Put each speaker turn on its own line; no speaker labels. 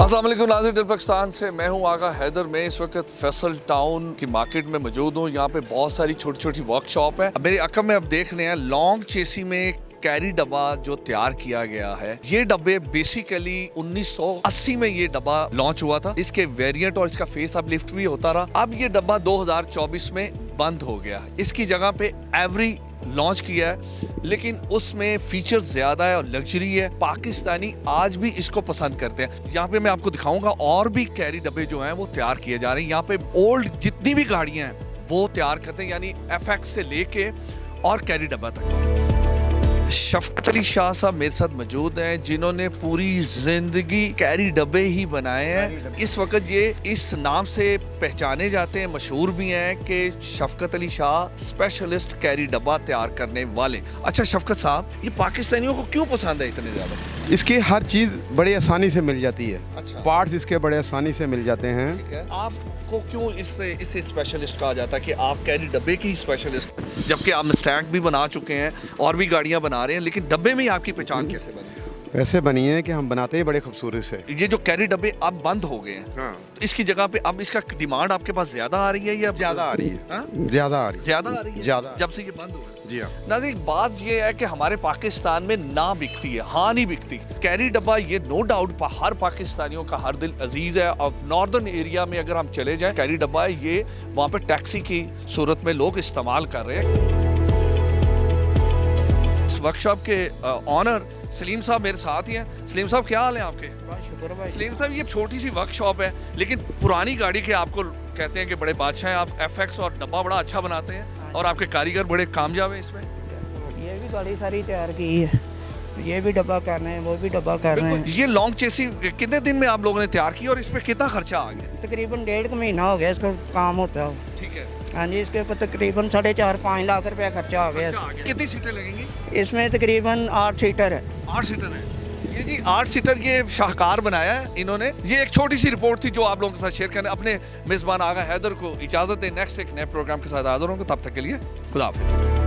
अस्सलाम वालेकुम नाज़रीन पाकिस्तान से मैं हूं आगा हैदर। मैं इस वक्त फैसल टाउन की मार्केट में मौजूद हूं। यहाँ पे बहुत सारी छोटी छोटी वर्कशॉप है। मेरे अकम में अब देख रहे हैं लॉन्ग चेसी में कैरी डब्बा जो तैयार किया गया है। ये डब्बे बेसिकली 1980 में ये डब्बा लॉन्च हुआ था। इसके वेरिएंट और इसका फेस अब लिफ्ट भी होता रहा। अब ये डब्बा 2024 में बंद हो गया। इसकी जगह पे एवरी लॉन्च किया है, लेकिन उसमें फीचर्स ज्यादा है और लग्जरी है। पाकिस्तानी आज भी इसको पसंद करते हैं। यहाँ पे मैं आपको दिखाऊंगा और भी कैरी डब्बे जो हैं वो तैयार किए जा रहे हैं। यहाँ पे ओल्ड जितनी भी गाड़ियां हैं वो तैयार करते हैं, यानी FX से लेके और कैरी डब्बा तक। शफकत अली शाह साहब मेरे साथ मौजूद हैं, जिन्होंने पूरी जिंदगी कैरी डब्बे ही बनाए हैं। इस वक्त ये इस नाम से पहचाने जाते हैं, मशहूर भी हैं कि शफकत अली शाह स्पेशलिस्ट कैरी डब्बा तैयार करने वाले। अच्छा शफकत साहब, ये पाकिस्तानियों को क्यों पसंद है इतने ज्यादा?
इसकी हर चीज़ बड़ी आसानी से मिल जाती है।
अच्छा।
पार्ट्स इसके बड़े आसानी से मिल जाते हैं।
ठीक है, आपको क्यों इसे स्पेशलिस्ट कहा जाता है कि आप कैरी डब्बे की स्पेशलिस्ट, जबकि आप मस्टैंग भी बना चुके हैं और भी गाड़ियां बना रहे हैं, लेकिन डब्बे में ही आपकी पहचान कैसे बनी?
वैसे बनी है कि हम बनाते हैं बड़े खूबसूरत से।
ये जो कैरी डब्बे अब बंद हो गए हैं,
हाँ।
तो इसकी जगह पे अब इसका डिमांड आपके पास ज्यादा आ रही है या
ज़्यादा आ रही है?
हाँ?
ज़्यादा आ रही है।
ज्यादा आ रही है
ज़्यादा।
जब से ये बंद हुआ है।
जी हाँ।
नाज़रीन, एक बात ये है कि हमारे पाकिस्तान में ना बिकती है, हाँ नहीं बिकती कैरी डब्बा। ये नो डाउट हर पाकिस्तानियों का हर दिल अजीज है। और नॉर्दर्न एरिया में अगर हम चले जाएं, कैरी डब्बा है ये वहाँ पे टैक्सी की सूरत में लोग इस्तेमाल कर रहे हैं। इस वर्कशॉप के ऑनर सलीम साहब मेरे साथ ही हैं। सलीम साहब, क्या हाल है आपके?
शुक्र भाई।
सलीम साहब, ये छोटी सी वर्कशॉप है, लेकिन पुरानी गाड़ी के आपको कहते हैं कि बड़े बादशाह हैं आप। FX और डब्बा बड़ा अच्छा बनाते हैं और आपके कारीगर बड़े कामयाब हैं इसमें।
ये भी गाड़ी सारी तैयार की है, ये भी डब्बा कर रहे हैं, वो भी डब्बा कर रहे हैं।
ये लॉन्ग चेसी कितने दिन में आप लोगों ने तैयार की और इस पे कितना खर्चा आ गया?
तकरीबन 1.5 महीना हो गया इसको काम होता है।
ठीक है।
हाँ जी, इसके ऊपर तकरीबन 4.5-5 लाख रुपया खर्चा हो गया।
कितनी सीटें लगेंगी?
इसमें तकरीबन 8 सीटर है।
8 सीटर है। ये जी 8 सीटर ये शाहकार बनाया है इन्होंने। ये एक छोटी सी रिपोर्ट थी जो आप लोगों के साथ शेयर करने। अपने मेजबान आगा हैदर को इजाजत दें। नेक्स्ट एक नए प्रोग्राम के साथ हाजिर होंगे, तब तक के लिए खुदा हाफिज़।